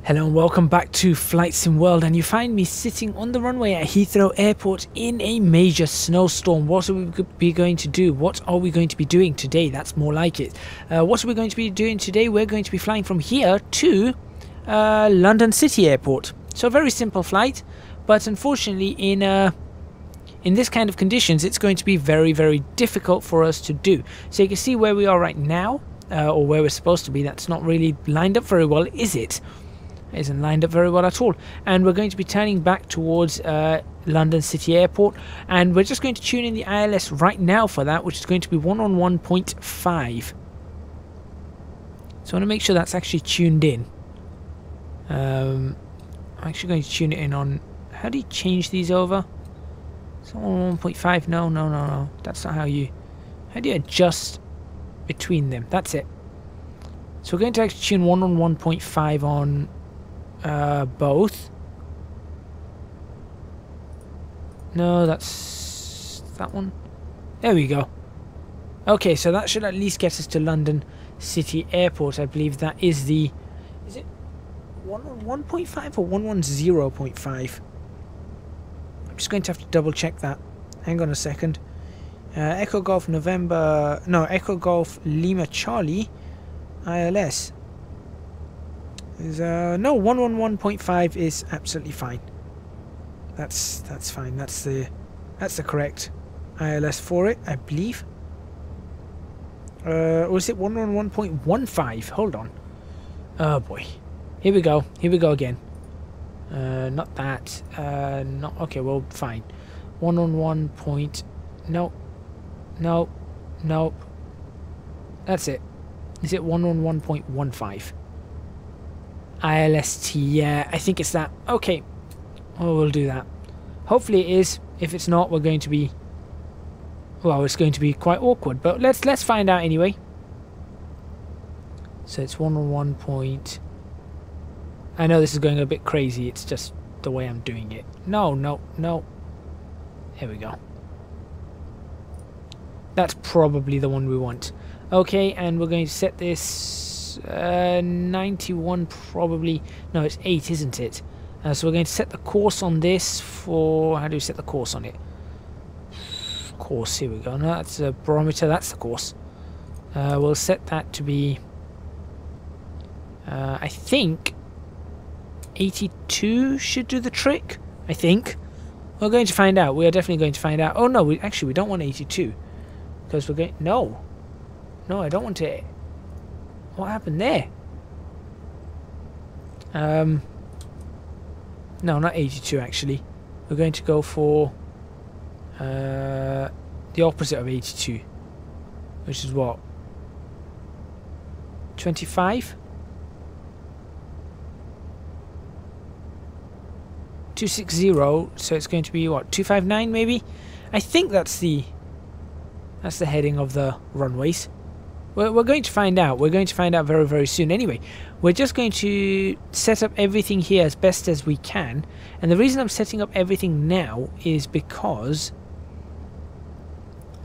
Hello and welcome back to Flight Sim World, and you find me sitting on the runway at Heathrow Airport in a major snowstorm. What are we going to do? What are we going to be doing today? That's more like it. What are we going to be doing today? We're going to be flying from here to London City Airport. So a very simple flight, but unfortunately in this kind of conditions it's going to be very, very difficult for us to do. So you can see where we are right now, or where we're supposed to be. That's not really lined up very well, is it? It isn't lined up very well at all. And we're going to be turning back towards London City Airport, and we're just going to tune in the ILS right now for that, which is going to be 111.5. So I want to make sure that's actually tuned in. I'm actually going to tune it in on... How do you change these over? It's on 1.5. No. That's not how you... How do you adjust between them? That's it. So we're going to actually tune 111.5 on both. No, that's that one. There we go. Okay, so that should at least get us to London City Airport. I believe that is the... Is it 111.5 or 110.5? I'm just going to have to double check that. Hang on a second. Echo Golf November... No, Echo Golf Lima Charlie ILS. Is no, 111.5 is absolutely fine. That's fine. That's the correct ILS for it, I believe. Or is it 111.15? Hold on. Oh boy. Here we go. Here we go again. Not that. Not okay. Well, fine. 111 point. No. That's it. Is it 111.15? ILST, yeah, I think it's that. Okay, well, we'll do that. Hopefully it is. If it's not, we're going to be... Well, it's going to be quite awkward, but let's find out anyway. So it's 111 point... I know this is going a bit crazy, it's just the way I'm doing it. No. Here we go. That's probably the one we want. Okay, and we're going to set this 91 probably. No, it's 8, isn't it? So we're going to set the course on this for... How do we set the course on it? Course, here we go. No, that's a barometer. That's the course. We'll set that to be... I think 82 should do the trick. I think. We're going to find out. We are definitely going to find out. Oh no, we don't want 82. Because we're going... No, I don't want it. What happened there? No, not 82 actually. We're going to go for the opposite of 82, which is what? 25? 260, so it's going to be what? 259 maybe? I think that's the heading of the runways. We're going to find out. We're going to find out very, very soon. Anyway, we're just going to set up everything here as best as we can. And the reason I'm setting up everything now is because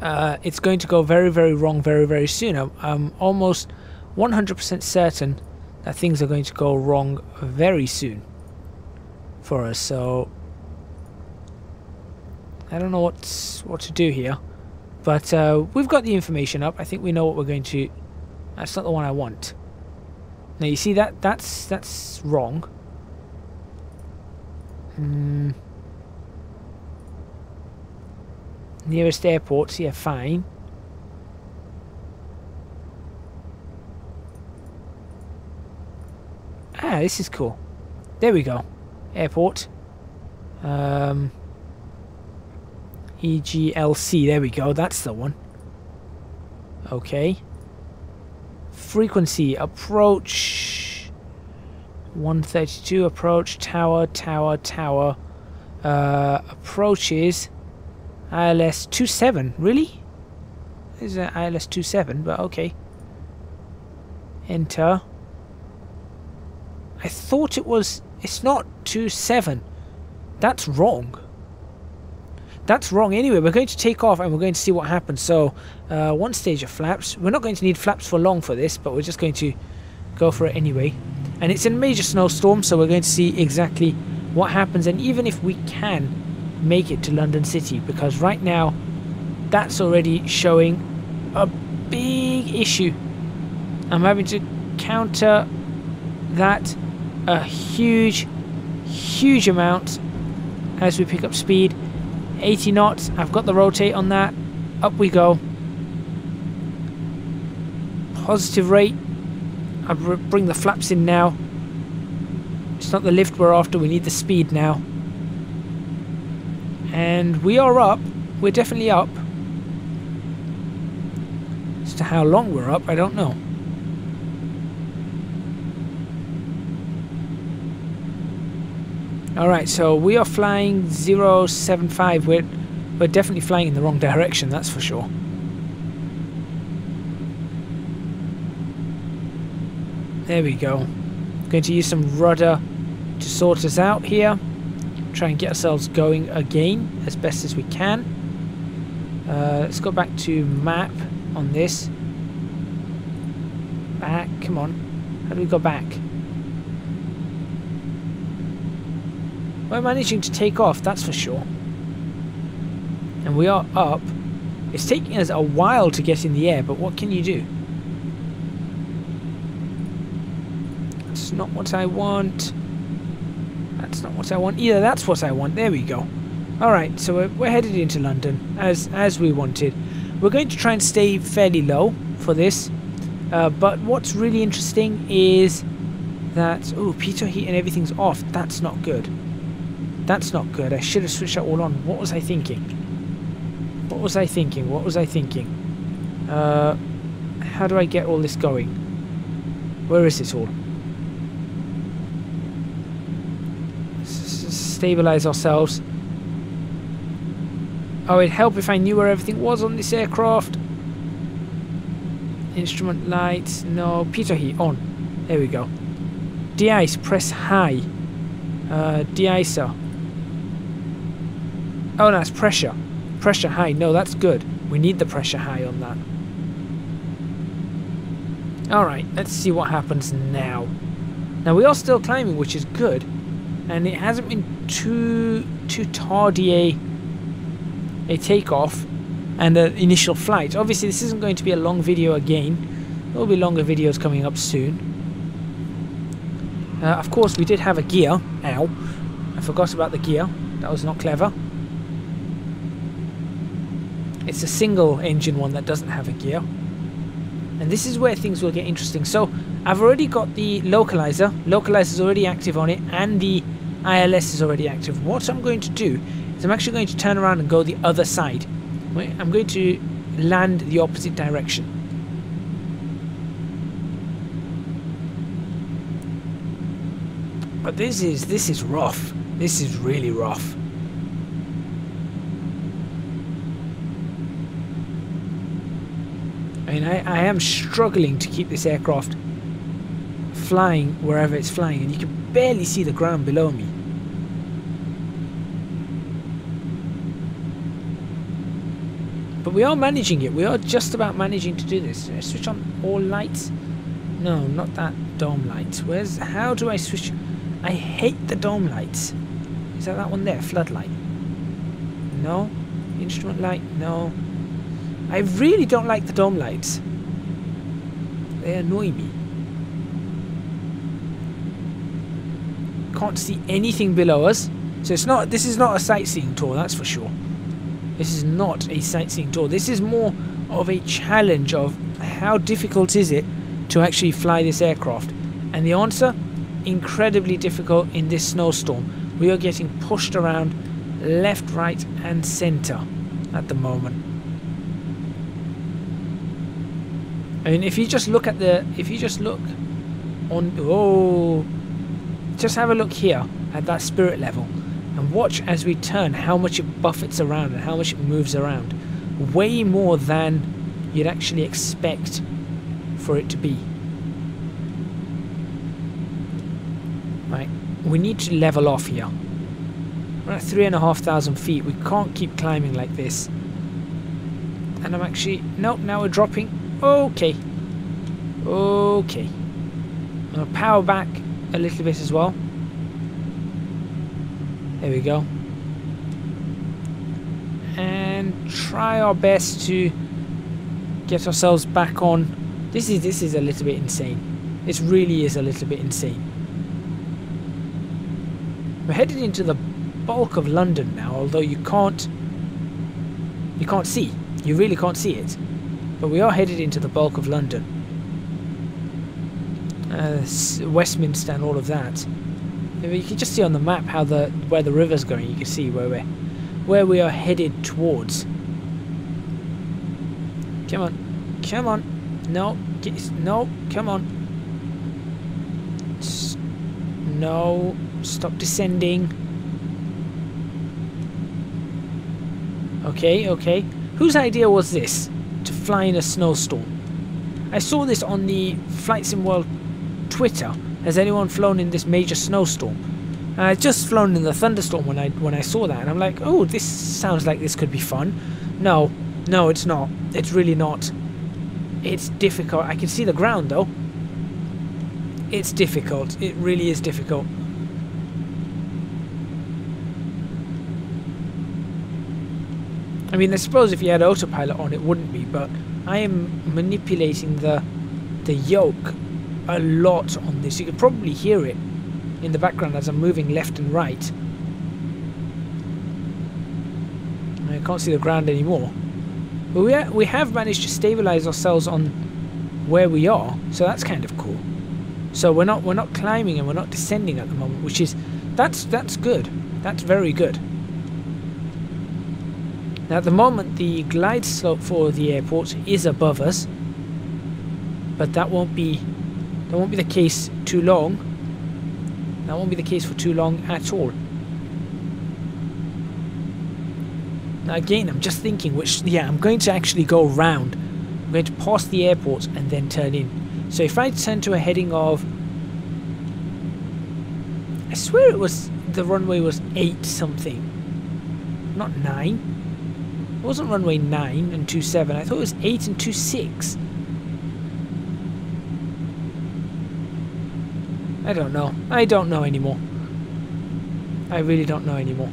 it's going to go very, very wrong very, very soon. I'm almost 100% certain that things are going to go wrong very soon for us. So I don't know what to do here. But we've got the information up. I think we know what we're going to... That's not the one I want. Now you see that's wrong. Nearest airports, yeah, fine. Ah, this is cool. There we go. Airport. EGLC, there we go, that's the one. Okay. Frequency, approach 132, approach, tower. Approaches ILS 27, really? This is an ILS 27, but okay. Enter. I thought it was, it's not 27. That's wrong. That's wrong. Anyway, we're going to take off and we're going to see what happens. So, one stage of flaps. We're not going to need flaps for long for this, but we're just going to go for it anyway. And it's a major snowstorm, so we're going to see exactly what happens, and even if we can make it to London City, because right now that's already showing a big issue. I'm having to counter that a huge amount as we pick up speed. 80 knots, I've got the rotate on that. Up we go. Positive rate. I'll bring the flaps in now. It's not the lift we're after, we need the speed now. And we are up. We're definitely up. As to how long we're up, I don't know. Alright, so we are flying 075. We're definitely flying in the wrong direction, that's for sure. There we go. Going to use some rudder to sort us out here. Try and get ourselves going again as best as we can. Let's go back to map on this. Back, come on. How do we go back? We're managing to take off, that's for sure. And we are up. It's taking us a while to get in the air, but what can you do? That's not what I want. That's not what I want either. That's what I want. There we go. Alright, so we're headed into London as we wanted. We're going to try and stay fairly low for this. But what's really interesting is that... Oh, pitot heat and everything's off. That's not good. That's not good. I should have switched that all on. What was I thinking? What was I thinking? What was I thinking? How do I get all this going? Where is it all? Stabilize ourselves. Oh, it'd help if I knew where everything was on this aircraft. Instrument lights. No. pitot heat on. There we go. De-ice. Press high. De-icer. Oh, no, it's pressure. Pressure high. No, that's good. We need the pressure high on that. Alright, let's see what happens now. Now, we are still climbing, which is good. And it hasn't been too tardy a takeoff and an initial flight. Obviously, this isn't going to be a long video again. There will be longer videos coming up soon. Of course, we did have a gear. Ow. I forgot about the gear. That was not clever. It's a single engine one that doesn't have a gear. And this is where things will get interesting. So, I've already got the localizer. Localizer's already active on it, and the ILS is already active. What I'm going to do is I'm actually going to turn around and go the other side. I'm going to land the opposite direction. But this is rough. This is really rough. I mean, I am struggling to keep this aircraft flying wherever it's flying, and you can barely see the ground below me. But we are managing it. We are just about managing to do this. Did I switch on all lights? No, not that dome light. How do I switch? I hate the dome lights. Is that one there? Floodlight? No. Instrument light? No. I really don't like the dome lights. They annoy me. Can't see anything below us. So this is not a sightseeing tour, that's for sure. This is not a sightseeing tour. This is more of a challenge of how difficult is it to actually fly this aircraft. And the answer, incredibly difficult in this snowstorm. We are getting pushed around left, right and centre at the moment. I mean, if you just look at just have a look here at that spirit level and watch as we turn how much it buffets around and how much it moves around. Way more than you'd actually expect for it to be. Right, we need to level off here. We're at 3,500 feet. We can't keep climbing like this. And I'm actually... Nope, now we're dropping. Okay. Okay. I'm going to power back a little bit as well. There we go. And try our best to get ourselves back on. This is a little bit insane. This really is a little bit insane. We're headed into the bulk of London now, although you can't see. You really can't see it. But we are headed into the bulk of London. Westminster and all of that. You can just see on the map how where the river's going. You can see where we are headed towards. Come on, come on. No, no, come on. No, stop descending. Okay, okay. Whose idea was this? To fly in a snowstorm? I saw this on the Flight Sim World Twitter. Has anyone flown in this major snowstorm? And I'd just flown in the thunderstorm when I saw that, and I'm like, oh, this sounds like this could be fun. No, no, it's not. It's really not. It's difficult. I can see the ground though. It's difficult. It really is difficult. I mean, I suppose if you had autopilot on, it wouldn't be, but I am manipulating the yoke a lot on this. You could probably hear it in the background as I'm moving left and right. I can't see the ground anymore. But we have managed to stabilize ourselves on where we are, so that's kind of cool. So we're not climbing and we're not descending at the moment, which is that's good. That's very good. Now at the moment the glide slope for the airport is above us, but that won't be the case too long. That won't be the case for too long at all. Now again, I'm just thinking I'm going to actually go round. I'm going to pass the airport and then turn in. So if I turn to a heading of, I swear the runway was 8 something, not 9. It wasn't runway 9 and 27. I thought it was 8 and 26. I don't know. I don't know anymore. I really don't know anymore.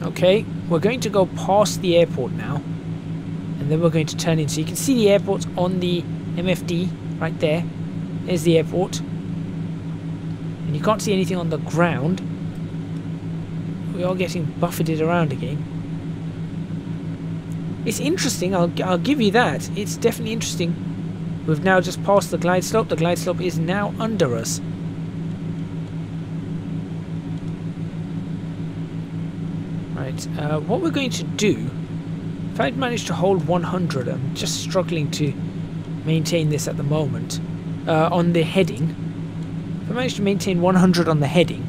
Okay, we're going to go past the airport now, and then we're going to turn in. So you can see the airport on the MFD right there. There's the airport, and you can't see anything on the ground. We are getting buffeted around again. It's interesting. I'll give you that. It's definitely interesting. We've now just passed the glide slope. The glide slope is now under us. Right, what we're going to do, if I'd managed to hold 100, I'm just struggling to maintain this at the moment, on the heading. If I manage to maintain 100 on the heading,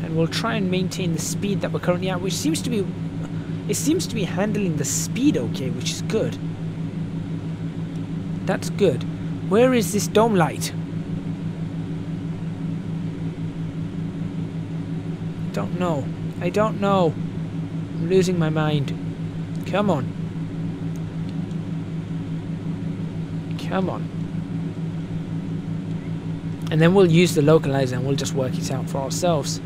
and we'll try and maintain the speed that we're currently at, which seems to be, it seems to be handling the speed okay, which is good. That's good. Where is this dome light? I don't know. I don't know. I'm losing my mind. Come on. Come on. And then we'll use the localizer and we'll just work it out for ourselves.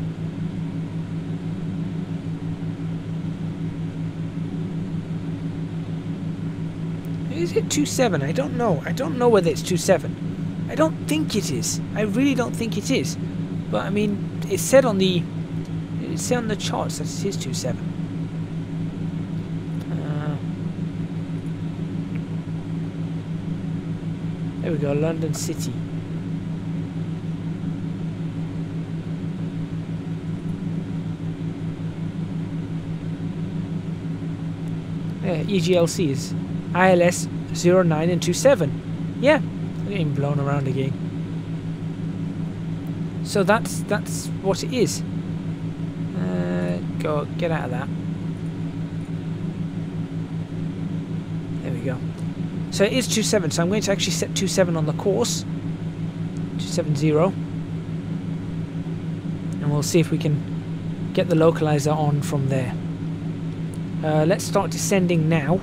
Is it 2.7? I don't know. I don't know whether it's 2.7. I don't think it is. I really don't think it is. But I mean, it said on the charts that it is 2.7. There we go, London City. Yeah, EGLC is ILS 09 and 27. Yeah, I'm getting blown around again. So that's what it is. Go get out of that. There we go. So it is 2.7. So I'm going to actually set 2.7 on the course. 270. And we'll see if we can get the localizer on from there. Let's start descending now.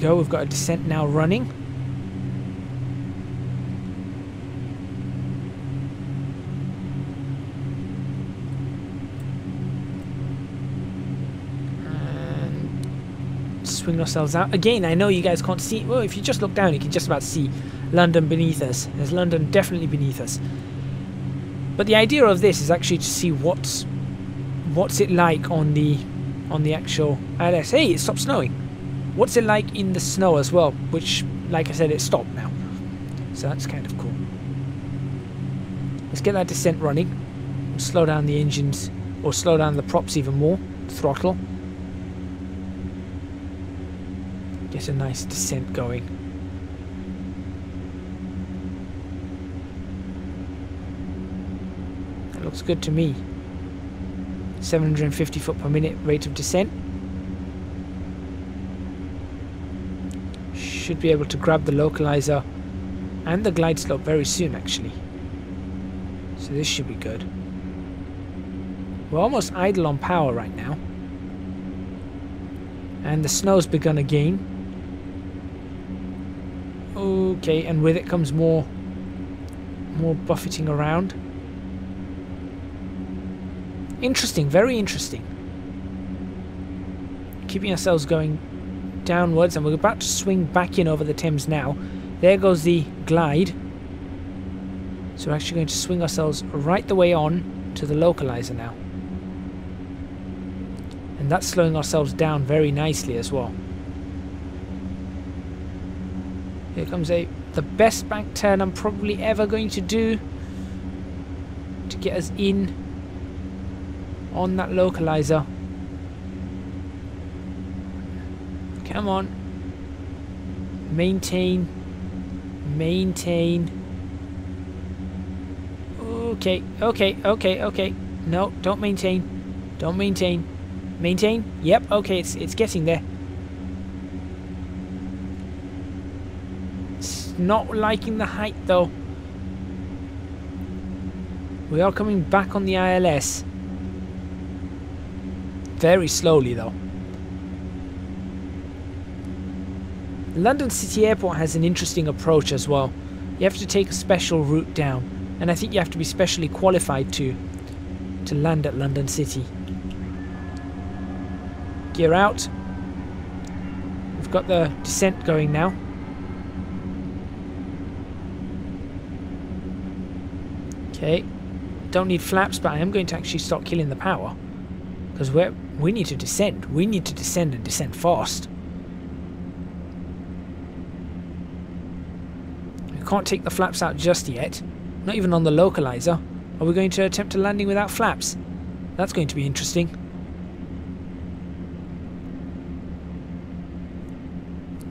go. We've got a descent now running. And swing ourselves out. Again, I know you guys can't see. Well, if you just look down, you can just about see London beneath us. There's London definitely beneath us. But the idea of this is actually to see what's it like on the actual ILS. Hey, it stopped snowing. What's it like in the snow as well? Which, like I said, it stopped now. So that's kind of cool. Let's get that descent running. Slow down the engines, or slow down the props even more. Throttle. Get a nice descent going. That looks good to me. 750 foot per minute rate of descent. Should be able to grab the localizer and the glide slope very soon, actually. So this should be good. We're almost idle on power right now. And the snow's begun again. Okay, and with it comes more buffeting around. Interesting, very interesting. Keeping ourselves going downwards, and we're about to swing back in over the Thames now. There goes the glide. So we're actually going to swing ourselves right the way on to the localizer now. And that's slowing ourselves down very nicely as well. Here comes the best bank turn I'm probably ever going to do to get us in on that localizer. Come on. Maintain. Maintain. Okay, okay, okay, okay. No, don't maintain. Don't maintain. Maintain? Yep, okay, it's getting there. It's not liking the height though. We are coming back on the ILS. Very slowly though. London City Airport has an interesting approach as well. You have to take a special route down, and I think you have to be specially qualified to land at London City. Gear out. We've got the descent going now. Okay. Don't need flaps, but I am going to actually start killing the power. Because we need to descend. We need to descend and descend fast. We can't take the flaps out just yet. Not even on the localizer. Are we going to attempt a landing without flaps? That's going to be interesting.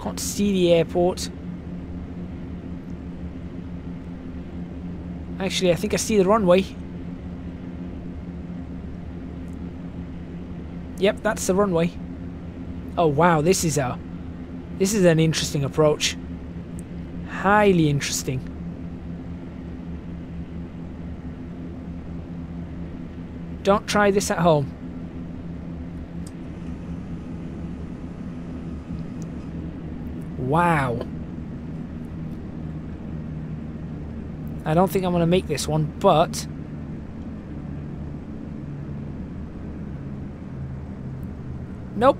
Can't see the airport. Actually, I think I see the runway. Yep, that's the runway. Oh wow, this is an interesting approach. Highly interesting. Don't try this at home. Wow. I don't think I'm going to make this one, but nope.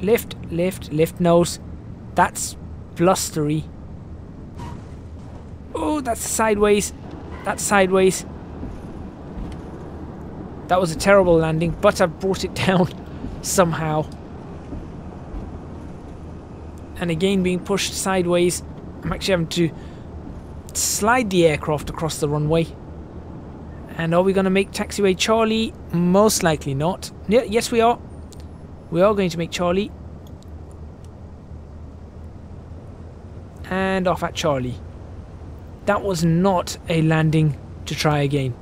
Lift, lift, lift nose. That's blustery. Oh, that's sideways. That's sideways. That was a terrible landing, but I brought it down somehow. And again, being pushed sideways, I'm actually having to slide the aircraft across the runway. And are we going to make taxiway Charlie? Most likely not. Yes, we are. We are going to make Charlie. And off at Charlie. That was not a landing to try again.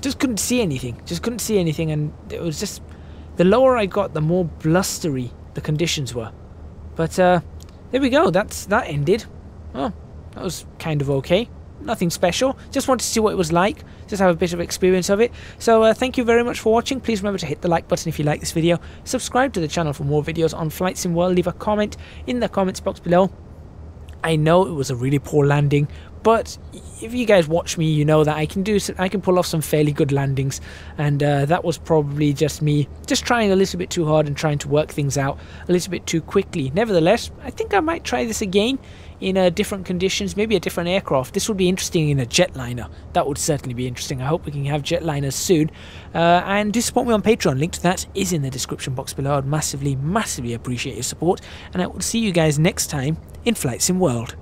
Just couldn't see anything. Just couldn't see anything, and it was just... The lower I got, the more blustery the conditions were. But there we go. That ended. Oh, that was kind of okay. nothing special. Just wanted to see what it was like, just have a bit of experience of it. So thank you very much for watching. Please remember to hit the like button if you like this video. Subscribe to the channel for more videos on Flight Sim World. Leave a comment in the comments box below. I know it was a really poor landing, but if you guys watch me, you know that I can pull off some fairly good landings, and that was probably just me just trying a little bit too hard and trying to work things out a little bit too quickly. Nevertheless, I think I might try this again in different conditions, maybe a different aircraft. This would be interesting in a jetliner. That would certainly be interesting. I hope we can have jetliners soon. And do support me on Patreon. Link to that is in the description box below. I'd massively, massively appreciate your support, and I will see you guys next time in Flight Sim World.